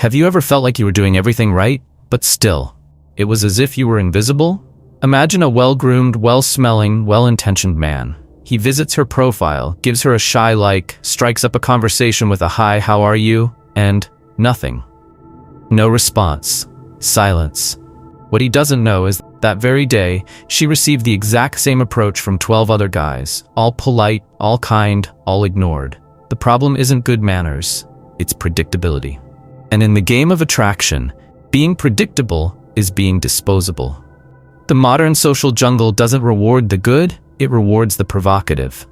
Have you ever felt like you were doing everything right, but still, it was as if you were invisible? Imagine a well-groomed, well-smelling, well-intentioned man. He visits her profile, gives her a shy like, strikes up a conversation with a "Hi, how are you?" and nothing. No response. Silence. What he doesn't know is that very day, she received the exact same approach from 12 other guys, all polite, all kind, all ignored. The problem isn't good manners, it's predictability. And in the game of attraction, being predictable is being disposable. The modern social jungle doesn't reward the good, it rewards the provocative.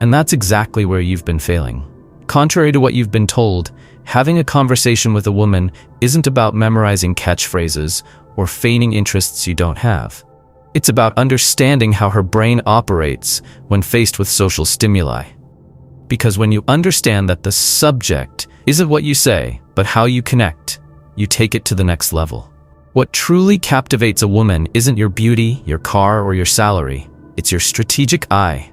And that's exactly where you've been failing. Contrary to what you've been told, having a conversation with a woman isn't about memorizing catchphrases or feigning interests you don't have. It's about understanding how her brain operates when faced with social stimuli. Because when you understand that the subject isn't what you say, but how you connect, you take it to the next level. What truly captivates a woman isn't your beauty, your car, or your salary. It's your strategic eye.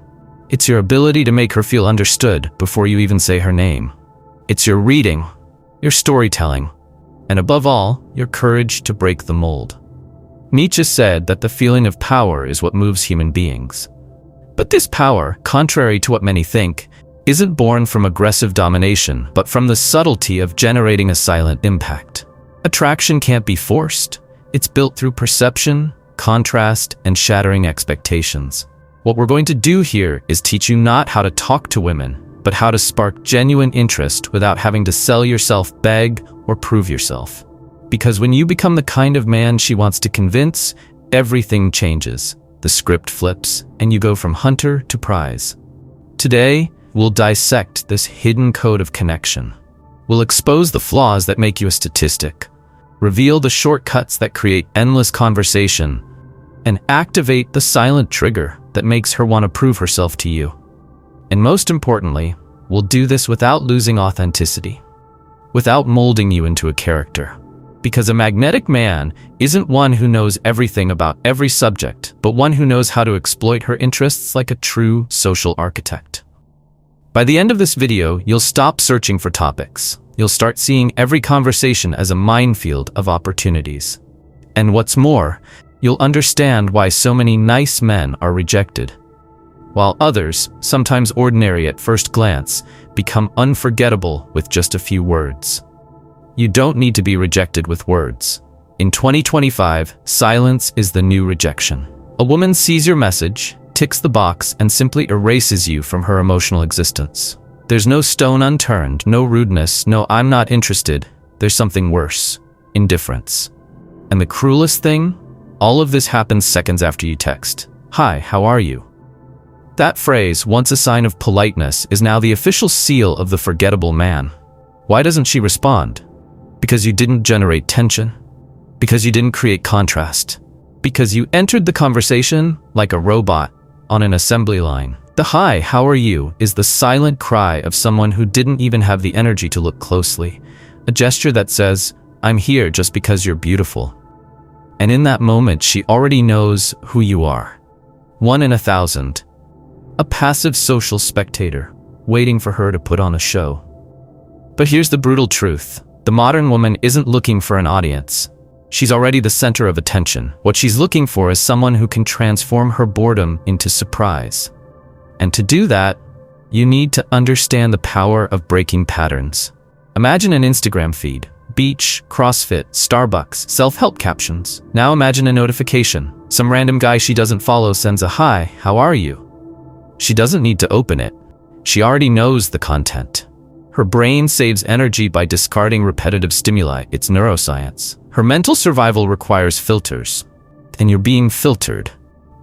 It's your ability to make her feel understood before you even say her name. It's your reading, your storytelling, and above all, your courage to break the mold. Nietzsche said that the feeling of power is what moves human beings. But this power, contrary to what many think, isn't born from aggressive domination, but from the subtlety of generating a silent impact. Attraction can't be forced. It's built through perception, contrast, and shattering expectations. What we're going to do here is teach you not how to talk to women, but how to spark genuine interest without having to sell yourself, beg, or prove yourself. Because when you become the kind of man she wants to convince, everything changes. The script flips, and you go from hunter to prize. Today, we'll dissect this hidden code of connection. We'll expose the flaws that make you a statistic, reveal the shortcuts that create endless conversation, and activate the silent trigger that makes her want to prove herself to you. And most importantly, we'll do this without losing authenticity, without molding you into a character. Because a magnetic man isn't one who knows everything about every subject, but one who knows how to exploit her interests like a true social architect. By the end of this video, you'll stop searching for topics. You'll start seeing every conversation as a minefield of opportunities. And what's more, you'll understand why so many nice men are rejected, while others, sometimes ordinary at first glance, become unforgettable with just a few words. You don't need to be rejected with words. In 2025, silence is the new rejection. A woman sees your message, ticks the box, and simply erases you from her emotional existence. There's no stone unturned, no rudeness, no "I'm not interested." There's something worse: indifference. And the cruelest thing? All of this happens seconds after you text, "Hi, how are you?" That phrase, once a sign of politeness, is now the official seal of the forgettable man. Why doesn't she respond? Because you didn't generate tension. Because you didn't create contrast. Because you entered the conversation like a robot on an assembly line. The "Hi, how are you?" is the silent cry of someone who didn't even have the energy to look closely. A gesture that says, "I'm here just because you're beautiful." And in that moment, she already knows who you are. 1 in 1,000. A passive social spectator, waiting for her to put on a show. But here's the brutal truth. The modern woman isn't looking for an audience. She's already the center of attention. What she's looking for is someone who can transform her boredom into surprise. And to do that, you need to understand the power of breaking patterns. Imagine an Instagram feed. Beach, CrossFit, Starbucks, self-help captions. Now imagine a notification. Some random guy she doesn't follow sends a "Hi, how are you?" She doesn't need to open it. She already knows the content. Her brain saves energy by discarding repetitive stimuli. It's neuroscience. Her mental survival requires filters, and you're being filtered.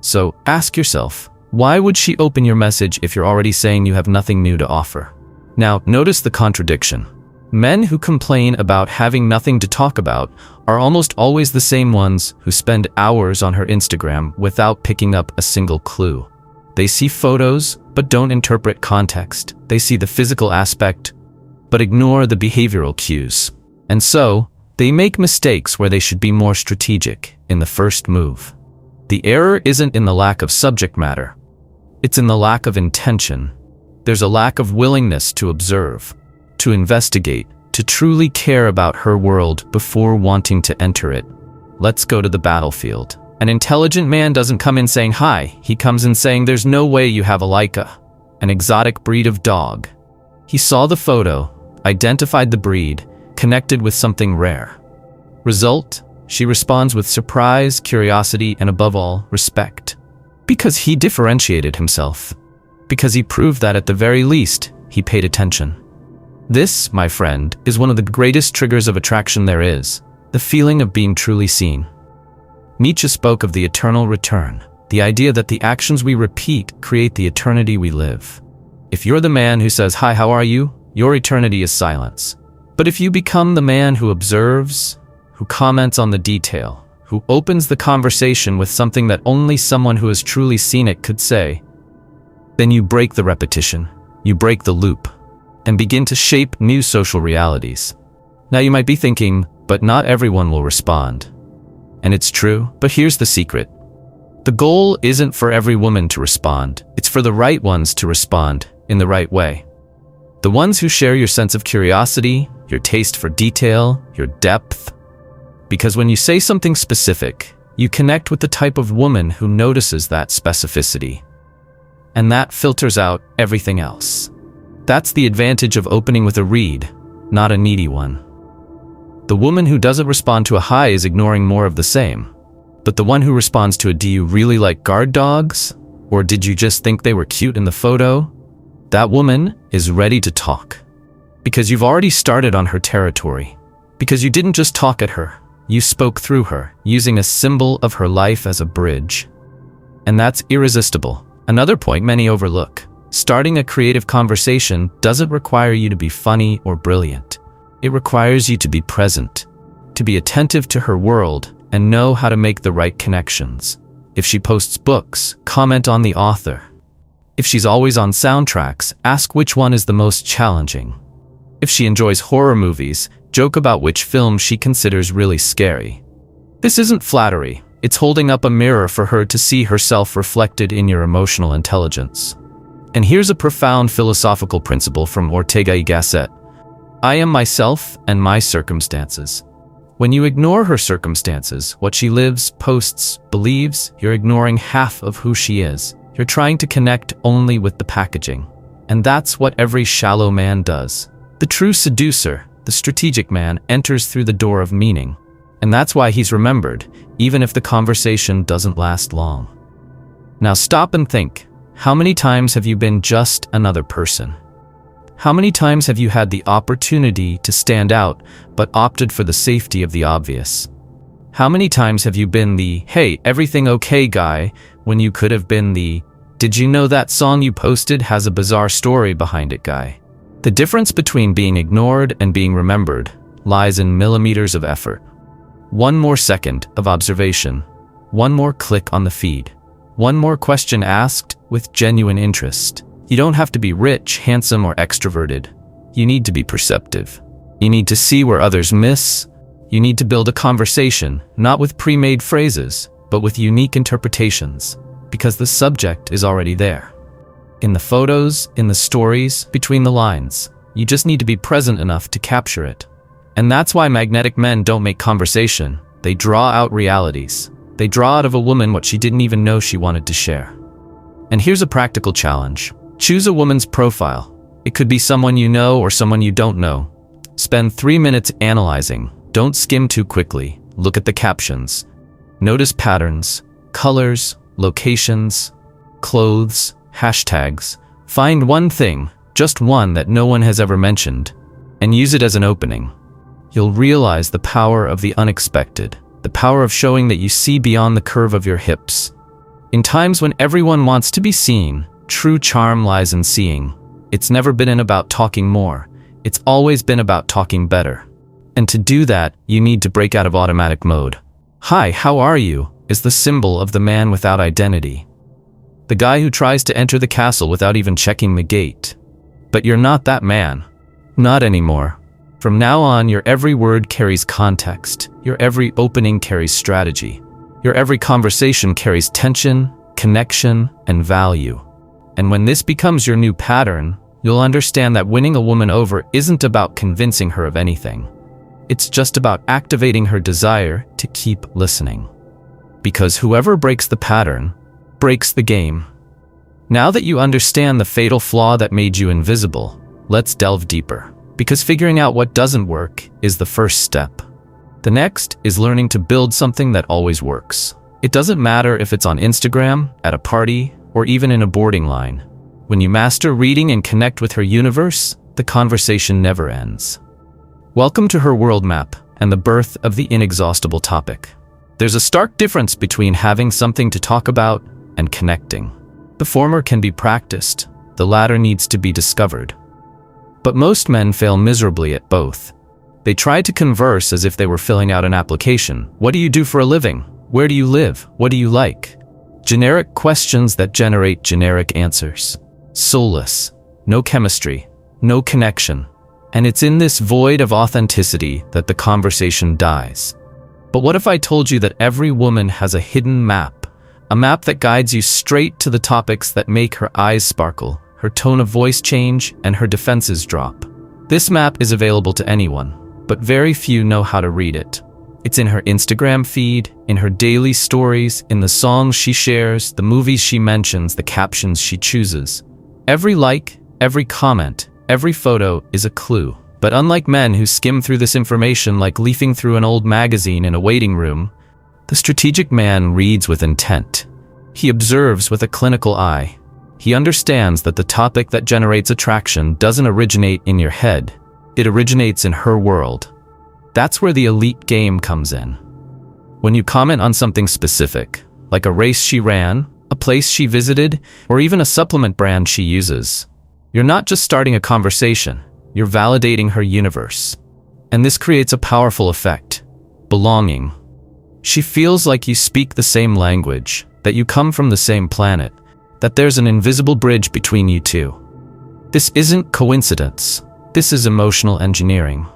So ask yourself, why would she open your message if you're already saying you have nothing new to offer? Now, notice the contradiction. Men who complain about having nothing to talk about are almost always the same ones who spend hours on her Instagram without picking up a single clue. They see photos, but don't interpret context. They see the physical aspect, but ignore the behavioral cues. And so, they make mistakes where they should be more strategic in the first move. The error isn't in the lack of subject matter. It's in the lack of intention. There's a lack of willingness to observe, to investigate, to truly care about her world before wanting to enter it. Let's go to the battlefield. An intelligent man doesn't come in saying hi, he comes in saying there's no way you have a Laika, an exotic breed of dog. He saw the photo, identified the breed, connected with something rare. Result? She responds with surprise, curiosity, and above all, respect. Because he differentiated himself. Because he proved that at the very least, he paid attention. This, my friend, is one of the greatest triggers of attraction there is, the feeling of being truly seen. Nietzsche spoke of the eternal return, the idea that the actions we repeat create the eternity we live. If you're the man who says, "Hi, how are you?" your eternity is silence. But if you become the man who observes, who comments on the detail, who opens the conversation with something that only someone who has truly seen it could say, then you break the repetition, you break the loop, and begin to shape new social realities. Now you might be thinking, but not everyone will respond. And it's true, but here's the secret. The goal isn't for every woman to respond, it's for the right ones to respond in the right way. The ones who share your sense of curiosity, your taste for detail, your depth. Because when you say something specific, you connect with the type of woman who notices that specificity. And that filters out everything else. That's the advantage of opening with a read, not a needy one. The woman who doesn't respond to a hi is ignoring more of the same. But the one who responds to a "Do you really like guard dogs?" or "Did you just think they were cute in the photo?" that woman is ready to talk. Because you've already started on her territory. Because you didn't just talk at her, you spoke through her, using a symbol of her life as a bridge. And that's irresistible. Another point many overlook. Starting a creative conversation doesn't require you to be funny or brilliant. It requires you to be present, to be attentive to her world, and know how to make the right connections. If she posts books, comment on the author. If she's always on soundtracks, ask which one is the most challenging. If she enjoys horror movies, joke about which film she considers really scary. This isn't flattery, it's holding up a mirror for her to see herself reflected in your emotional intelligence. And here's a profound philosophical principle from Ortega y Gasset. I am myself and my circumstances. When you ignore her circumstances, what she lives, posts, believes, you're ignoring half of who she is. You're trying to connect only with the packaging. And that's what every shallow man does. The true seducer, the strategic man, enters through the door of meaning. And that's why he's remembered, even if the conversation doesn't last long. Now stop and think. How many times have you been just another person? How many times have you had the opportunity to stand out, but opted for the safety of the obvious? How many times have you been the, "Hey, everything okay guy," when you could have been the, "Did you know that song you posted has a bizarre story behind it guy?" The difference between being ignored and being remembered lies in millimeters of effort. One more second of observation, one more click on the feed, one more question asked with genuine interest. You don't have to be rich, handsome, or extroverted. You need to be perceptive. You need to see where others miss. You need to build a conversation, not with pre-made phrases, but with unique interpretations, because the subject is already there. In the photos, in the stories, between the lines. You just need to be present enough to capture it. And that's why magnetic men don't make conversation. They draw out realities. They draw out of a woman what she didn't even know she wanted to share. And here's a practical challenge. Choose a woman's profile. It could be someone you know or someone you don't know. Spend 3 minutes analyzing. Don't skim too quickly. Look at the captions. Notice patterns, colors, locations, clothes, hashtags. Find one thing, just one that no one has ever mentioned, and use it as an opening. You'll realize the power of the unexpected, the power of showing that you see beyond the curve of your hips. In times when everyone wants to be seen, true charm lies in seeing. It's never been about talking more. It's always been about talking better. And to do that, you need to break out of automatic mode. "Hi, how are you?" is the symbol of the man without identity. The guy who tries to enter the castle without even checking the gate. But you're not that man. Not anymore. From now on, your every word carries context. Your every opening carries strategy. Your every conversation carries tension, connection, and value. And when this becomes your new pattern, you'll understand that winning a woman over isn't about convincing her of anything. It's just about activating her desire to keep listening. Because whoever breaks the pattern, breaks the game. Now that you understand the fatal flaw that made you invisible, let's delve deeper. Because figuring out what doesn't work is the first step. The next is learning to build something that always works. It doesn't matter if it's on Instagram, at a party, or even in a boarding line. When you master reading and connect with her universe, the conversation never ends. Welcome to her world map and the birth of the inexhaustible topic. There's a stark difference between having something to talk about and connecting. The former can be practiced, the latter needs to be discovered. But most men fail miserably at both. They try to converse as if they were filling out an application. What do you do for a living? Where do you live? What do you like? Generic questions that generate generic answers. Soulless. No chemistry. No connection. And it's in this void of authenticity that the conversation dies. But what if I told you that every woman has a hidden map? A map that guides you straight to the topics that make her eyes sparkle, her tone of voice change, and her defenses drop. This map is available to anyone, but very few know how to read it. It's in her Instagram feed, in her daily stories, in the songs she shares, the movies she mentions, the captions she chooses. Every like, every comment, every photo is a clue. But unlike men who skim through this information like leafing through an old magazine in a waiting room, the strategic man reads with intent. He observes with a clinical eye. He understands that the topic that generates attraction doesn't originate in your head. It originates in her world. That's where the elite game comes in. When you comment on something specific, like a race she ran, a place she visited, or even a supplement brand she uses, you're not just starting a conversation, you're validating her universe. And this creates a powerful effect: belonging. She feels like you speak the same language, that you come from the same planet, that there's an invisible bridge between you two. This isn't coincidence. This is emotional engineering.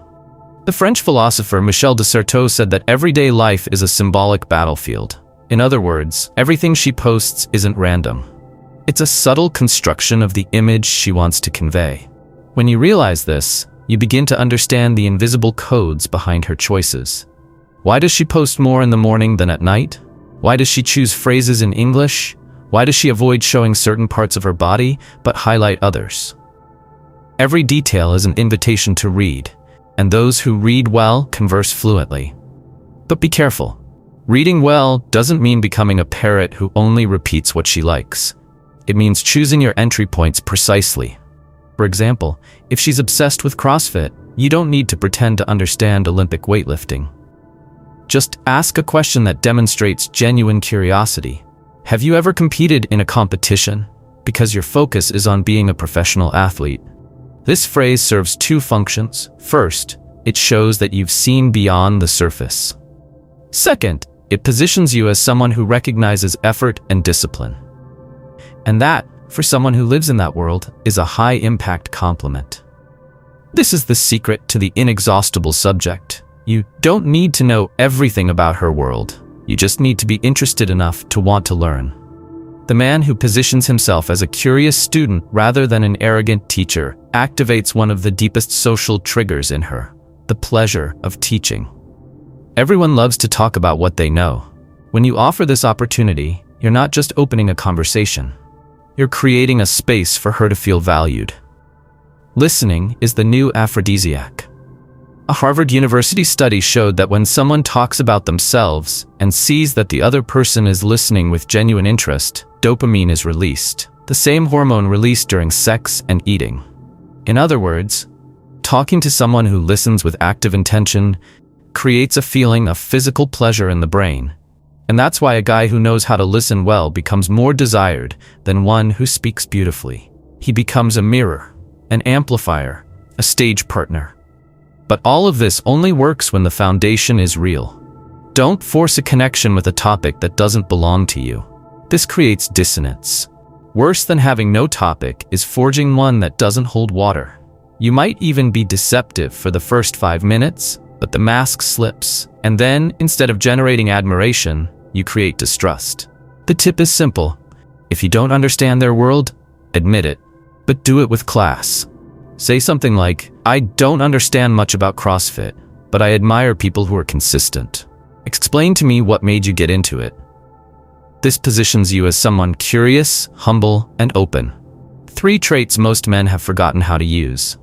The French philosopher Michel de Certeau said that everyday life is a symbolic battlefield. In other words, everything she posts isn't random. It's a subtle construction of the image she wants to convey. When you realize this, you begin to understand the invisible codes behind her choices. Why does she post more in the morning than at night? Why does she choose phrases in English? Why does she avoid showing certain parts of her body, but highlight others? Every detail is an invitation to read, and those who read well converse fluently. But be careful. Reading well doesn't mean becoming a parrot who only repeats what she likes. It means choosing your entry points precisely. For example, if she's obsessed with CrossFit, you don't need to pretend to understand Olympic weightlifting. Just ask a question that demonstrates genuine curiosity. Have you ever competed in a competition? Because your focus is on being a professional athlete. This phrase serves two functions. First, it shows that you've seen beyond the surface. Second, it positions you as someone who recognizes effort and discipline. And that, for someone who lives in that world, is a high-impact compliment. This is the secret to the inexhaustible subject. You don't need to know everything about her world. You just need to be interested enough to want to learn. The man who positions himself as a curious student rather than an arrogant teacher activates one of the deepest social triggers in her: the pleasure of teaching. Everyone loves to talk about what they know. When you offer this opportunity, you're not just opening a conversation. You're creating a space for her to feel valued. Listening is the new aphrodisiac. A Harvard University study showed that when someone talks about themselves and sees that the other person is listening with genuine interest, dopamine is released, the same hormone released during sex and eating. In other words, talking to someone who listens with active intention creates a feeling of physical pleasure in the brain. And that's why a guy who knows how to listen well becomes more desired than one who speaks beautifully. He becomes a mirror, an amplifier, a stage partner. But all of this only works when the foundation is real. Don't force a connection with a topic that doesn't belong to you. This creates dissonance. Worse than having no topic is forging one that doesn't hold water. You might even be deceptive for the first 5 minutes, but the mask slips, and then, instead of generating admiration, you create distrust. The tip is simple. If you don't understand their world, admit it. But do it with class. Say something like, I don't understand much about CrossFit, but I admire people who are consistent. Explain to me what made you get into it. This positions you as someone curious, humble, and open. 3 traits most men have forgotten how to use.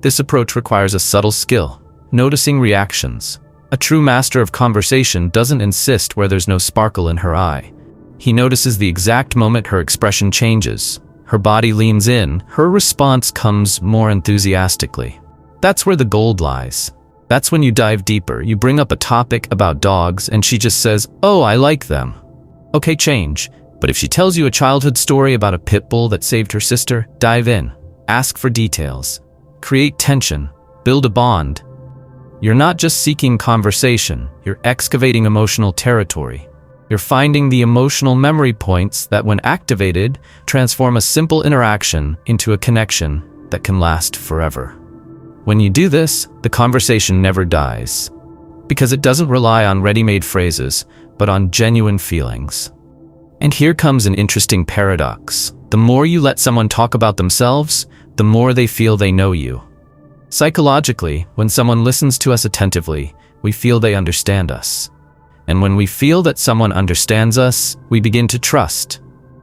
This approach requires a subtle skill, noticing reactions. A true master of conversation doesn't insist where there's no sparkle in her eye. He notices the exact moment her expression changes. Her body leans in, her response comes more enthusiastically. That's where the gold lies. That's when you dive deeper. You bring up a topic about dogs and she just says, "Oh, I like them." Okay, change. But if she tells you a childhood story about a pit bull that saved her sister, dive in. Ask for details. Create tension. Build a bond. You're not just seeking conversation, you're excavating emotional territory. You're finding the emotional memory points that, when activated, transform a simple interaction into a connection that can last forever. When you do this, the conversation never dies, because it doesn't rely on ready-made phrases, but on genuine feelings. And here comes an interesting paradox. The more you let someone talk about themselves, the more they feel they know you. Psychologically, when someone listens to us attentively, we feel they understand us. And when we feel that someone understands us, we begin to trust,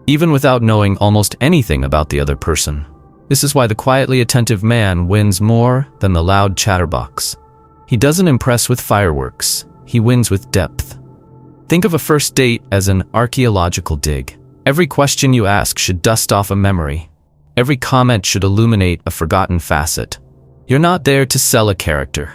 even without knowing almost anything about the other person. This is why the quietly attentive man wins more than the loud chatterbox. He doesn't impress with fireworks, he wins with depth. Think of a first date as an archaeological dig. Every question you ask should dust off a memory. Every comment should illuminate a forgotten facet. You're not there to sell a character.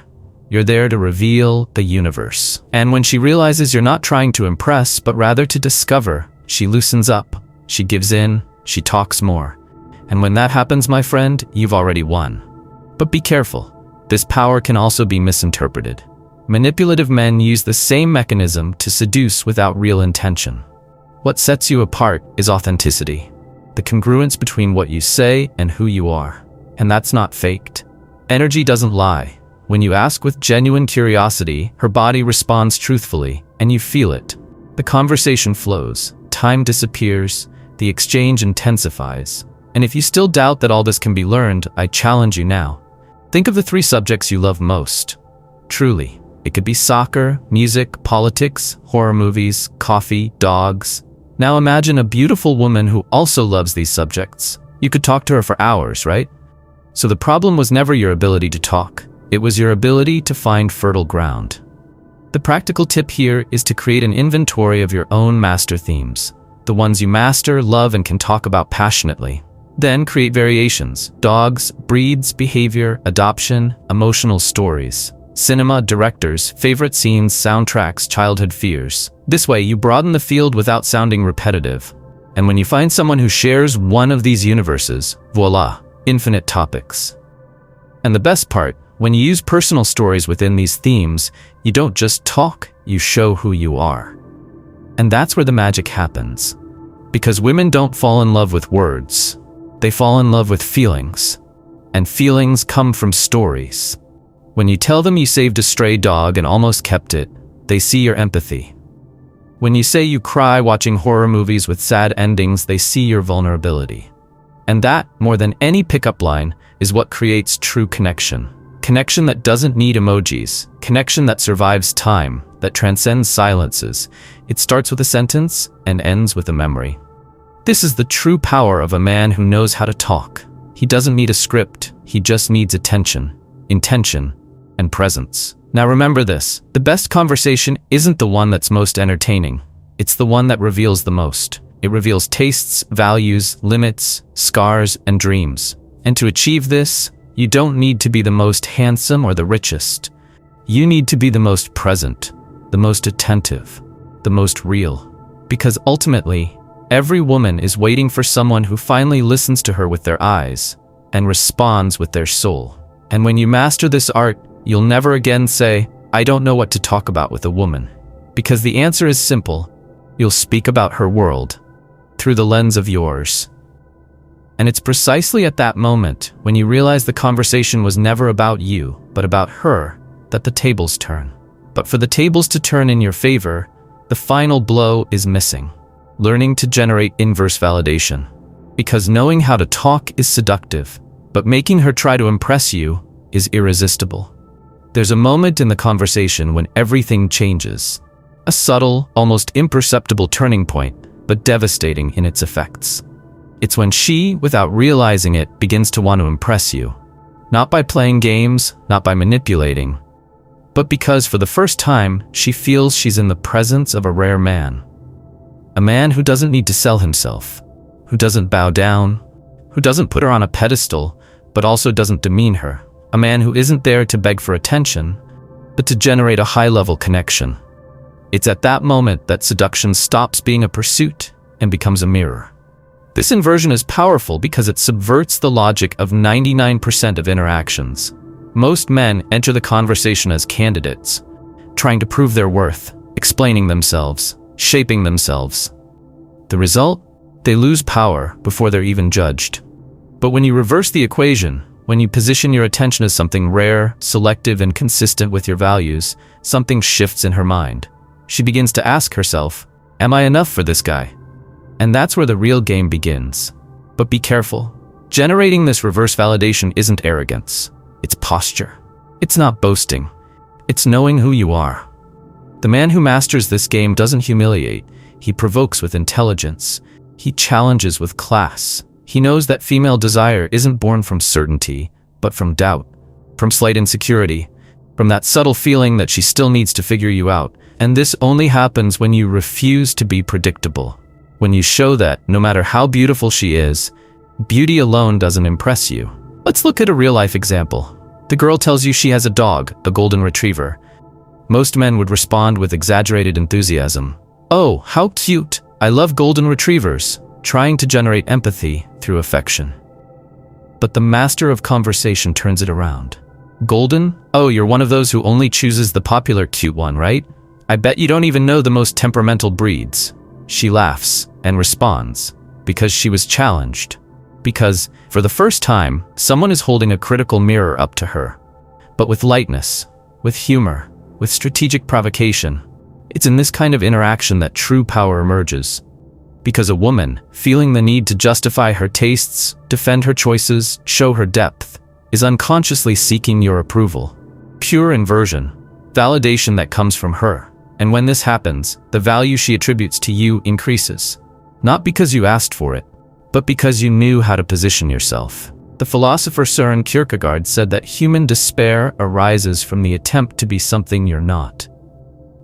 You're there to reveal the universe. And when she realizes you're not trying to impress, but rather to discover, she loosens up, she gives in, she talks more. And when that happens, my friend, you've already won. But be careful. This power can also be misinterpreted. Manipulative men use the same mechanism to seduce without real intention. What sets you apart is authenticity, the congruence between what you say and who you are. And that's not faked. Energy doesn't lie. When you ask with genuine curiosity, her body responds truthfully, and you feel it. The conversation flows, time disappears, the exchange intensifies. And if you still doubt that all this can be learned, I challenge you now. Think of the 3 subjects you love most. Truly, it could be soccer, music, politics, horror movies, coffee, dogs. Now imagine a beautiful woman who also loves these subjects. You could talk to her for hours, right? So the problem was never your ability to talk. It was your ability to find fertile ground. The practical tip here is to create an inventory of your own master themes, the ones you master, love, and can talk about passionately. Then create variations: dogs, breeds, behavior, adoption, emotional stories, cinema, directors, favorite scenes, soundtracks, childhood fears. This way, you broaden the field without sounding repetitive. And when you find someone who shares one of these universes, voila, infinite topics. And the best part, when you use personal stories within these themes, you don't just talk, you show who you are. And that's where the magic happens. Because women don't fall in love with words. They fall in love with feelings. And feelings come from stories. When you tell them you saved a stray dog and almost kept it, they see your empathy. When you say you cry watching horror movies with sad endings, they see your vulnerability. And that, more than any pickup line, is what creates true connection. Connection that doesn't need emojis. Connection that survives time, that transcends silences. It starts with a sentence and ends with a memory. This is the true power of a man who knows how to talk. He doesn't need a script, he just needs attention, intention, and presence. Now remember this, the best conversation isn't the one that's most entertaining. It's the one that reveals the most. It reveals tastes, values, limits, scars, and dreams. And to achieve this, you don't need to be the most handsome or the richest. You need to be the most present, the most attentive, the most real. Because ultimately, every woman is waiting for someone who finally listens to her with their eyes and responds with their soul. And when you master this art, you'll never again say, "I don't know what to talk about with a woman." Because the answer is simple. You'll speak about her world through the lens of yours. And it's precisely at that moment, when you realize the conversation was never about you, but about her, that the tables turn. But for the tables to turn in your favor, the final blow is missing. Learning to generate inverse validation. Because knowing how to talk is seductive, but making her try to impress you is irresistible. There's a moment in the conversation when everything changes. A subtle, almost imperceptible turning point, but devastating in its effects. It's when she, without realizing it, begins to want to impress you. Not by playing games, not by manipulating, but because for the first time, she feels she's in the presence of a rare man. A man who doesn't need to sell himself, who doesn't bow down, who doesn't put her on a pedestal, but also doesn't demean her. A man who isn't there to beg for attention, but to generate a high-level connection. It's at that moment that seduction stops being a pursuit and becomes a mirror. This inversion is powerful because it subverts the logic of 99% of interactions. Most men enter the conversation as candidates, trying to prove their worth, explaining themselves, shaping themselves. The result? They lose power before they're even judged. But when you reverse the equation, when you position your attention as something rare, selective, and consistent with your values, something shifts in her mind. She begins to ask herself, am I enough for this guy? And that's where the real game begins. But be careful. Generating this reverse validation isn't arrogance. It's posture. It's not boasting. It's knowing who you are. The man who masters this game doesn't humiliate. He provokes with intelligence. He challenges with class. He knows that female desire isn't born from certainty, but from doubt, from slight insecurity, from that subtle feeling that she still needs to figure you out. And this only happens when you refuse to be predictable. When you show that, no matter how beautiful she is, beauty alone doesn't impress you. Let's look at a real-life example. The girl tells you she has a dog, a golden retriever. Most men would respond with exaggerated enthusiasm. Oh, how cute! I love golden retrievers, trying to generate empathy through affection. But the master of conversation turns it around. Golden? Oh, you're one of those who only chooses the popular cute one, right? I bet you don't even know the most temperamental breeds. She laughs and responds because she was challenged. Because, for the first time, someone is holding a critical mirror up to her. But with lightness, with humor, with strategic provocation. It's in this kind of interaction that true power emerges. Because a woman, feeling the need to justify her tastes, defend her choices, show her depth, is unconsciously seeking your approval. Pure inversion, validation that comes from her. And when this happens, the value she attributes to you increases. Not because you asked for it, but because you knew how to position yourself. The philosopher Søren Kierkegaard said that human despair arises from the attempt to be something you're not.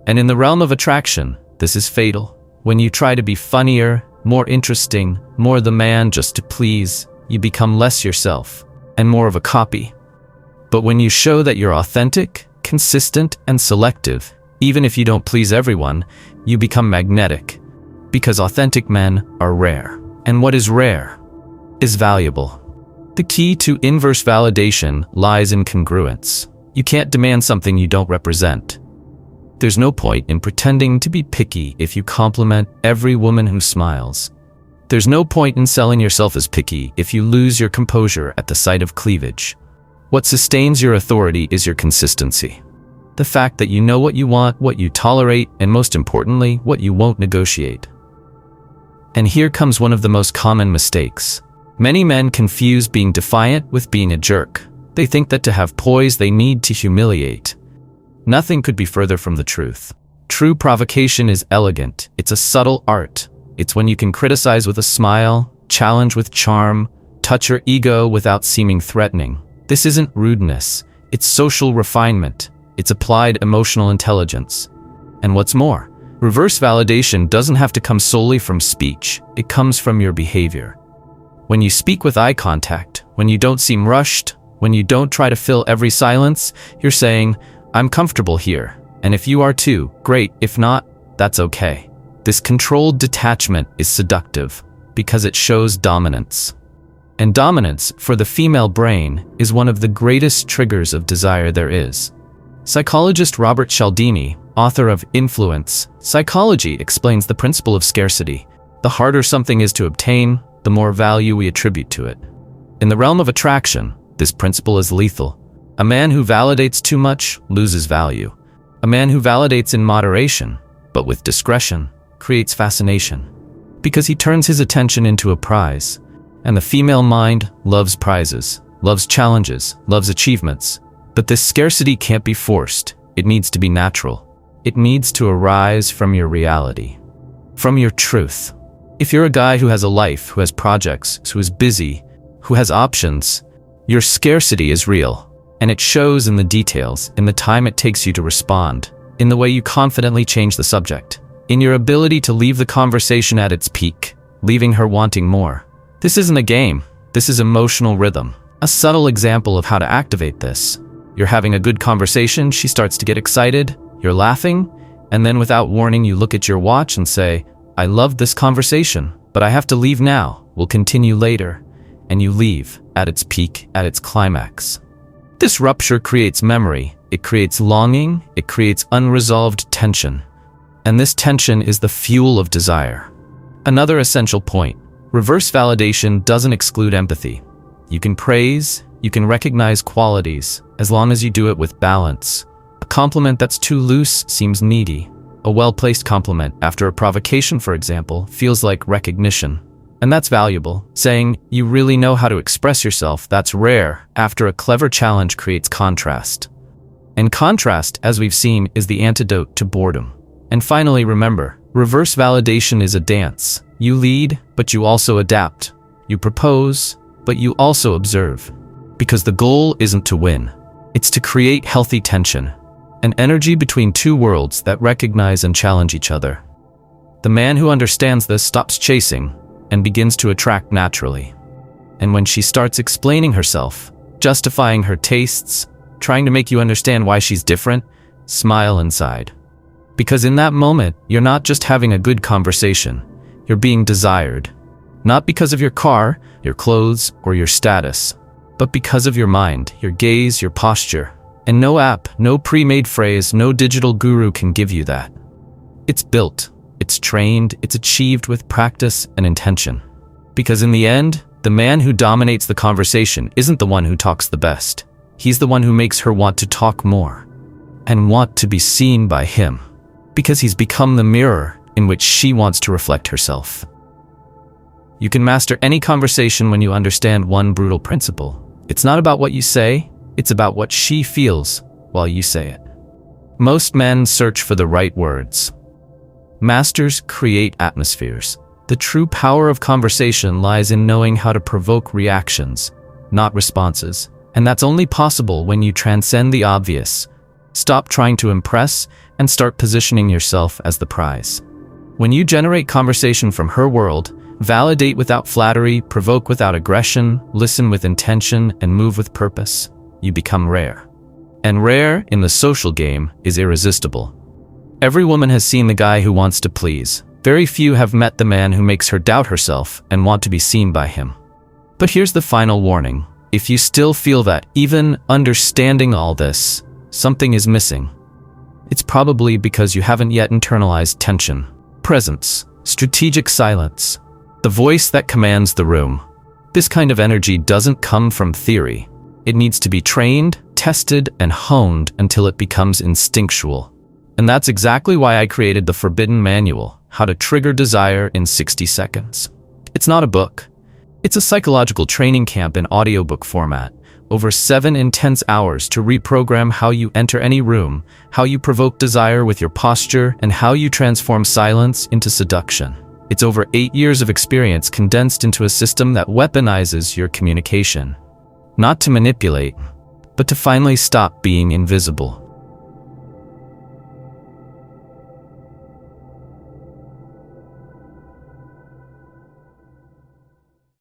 And in the realm of attraction, this is fatal. When you try to be funnier, more interesting, more the man just to please, you become less yourself, and more of a copy. But when you show that you're authentic, consistent, and selective, even if you don't please everyone, you become magnetic. Because authentic men are rare. And what is rare is valuable. The key to inverse validation lies in congruence. You can't demand something you don't represent. There's no point in pretending to be picky if you compliment every woman who smiles. There's no point in selling yourself as picky if you lose your composure at the sight of cleavage. What sustains your authority is your consistency. The fact that you know what you want, what you tolerate, and most importantly, what you won't negotiate. And here comes one of the most common mistakes. Many men confuse being defiant with being a jerk. They think that to have poise, they need to humiliate. Nothing could be further from the truth. True provocation is elegant. It's a subtle art. It's when you can criticize with a smile, challenge with charm, touch her ego without seeming threatening. This isn't rudeness. It's social refinement. It's applied emotional intelligence. And what's more, reverse validation doesn't have to come solely from speech. It comes from your behavior. When you speak with eye contact, when you don't seem rushed, when you don't try to fill every silence, you're saying, I'm comfortable here. And if you are too, great. If not, that's okay. This controlled detachment is seductive because it shows dominance. And dominance, for the female brain, is one of the greatest triggers of desire there is. Psychologist Robert Cialdini, author of Influence Psychology, explains the principle of scarcity. The harder something is to obtain, the more value we attribute to it. In the realm of attraction, this principle is lethal. A man who validates too much loses value. A man who validates in moderation, but with discretion, creates fascination. Because he turns his attention into a prize. And the female mind loves prizes, loves challenges, loves achievements. But this scarcity can't be forced. It needs to be natural. It needs to arise from your reality, from your truth. If you're a guy who has a life, who has projects, who is busy, who has options, your scarcity is real. And it shows in the details, in the time it takes you to respond, in the way you confidently change the subject, in your ability to leave the conversation at its peak, leaving her wanting more. This isn't a game. This is emotional rhythm. A subtle example of how to activate this. You're having a good conversation, she starts to get excited, you're laughing, and then without warning you look at your watch and say, I loved this conversation, but I have to leave now. We'll continue later. And you leave, at its peak, at its climax. This rupture creates memory, it creates longing, it creates unresolved tension. And this tension is the fuel of desire. Another essential point, reverse validation doesn't exclude empathy. You can praise, you can recognize qualities, as long as you do it with balance. A compliment that's too loose seems needy. A well-placed compliment, after a provocation for example, feels like recognition. And that's valuable. Saying, you really know how to express yourself, that's rare. After a clever challenge creates contrast. And contrast, as we've seen, is the antidote to boredom. And finally, remember, reverse validation is a dance. You lead, but you also adapt. You propose, but you also observe. Because the goal isn't to win. It's to create healthy tension. An energy between two worlds that recognize and challenge each other. The man who understands this stops chasing and begins to attract naturally. And when she starts explaining herself, justifying her tastes, trying to make you understand why she's different, smile inside. Because in that moment, you're not just having a good conversation, you're being desired. Not because of your car, your clothes, or your status, but because of your mind, your gaze, your posture. And no app, no pre-made phrase, no digital guru can give you that. It's built, it's trained, it's achieved with practice and intention. Because in the end, the man who dominates the conversation isn't the one who talks the best. He's the one who makes her want to talk more and want to be seen by him. Because he's become the mirror in which she wants to reflect herself. You can master any conversation when you understand one brutal principle. It's not about what you say, it's about what she feels while you say it. Most men search for the right words. Masters create atmospheres. The true power of conversation lies in knowing how to provoke reactions, not responses. And that's only possible when you transcend the obvious. Stop trying to impress and start positioning yourself as the prize. When you generate conversation from her world, validate without flattery, provoke without aggression, listen with intention, and move with purpose, you become rare. And rare, in the social game, is irresistible. Every woman has seen the guy who wants to please. Very few have met the man who makes her doubt herself and want to be seen by him. But here's the final warning. If you still feel that, even understanding all this, something is missing, it's probably because you haven't yet internalized tension, presence, strategic silence, the voice that commands the room. This kind of energy doesn't come from theory. It needs to be trained, tested, and honed until it becomes instinctual. And that's exactly why I created the Forbidden Manual, How to Trigger Desire in 60 Seconds. It's not a book. It's a psychological training camp in audiobook format. Over 7 intense hours to reprogram how you enter any room, how you provoke desire with your posture, and how you transform silence into seduction. It's over 8 years of experience condensed into a system that weaponizes your communication. Not to manipulate, but to finally stop being invisible.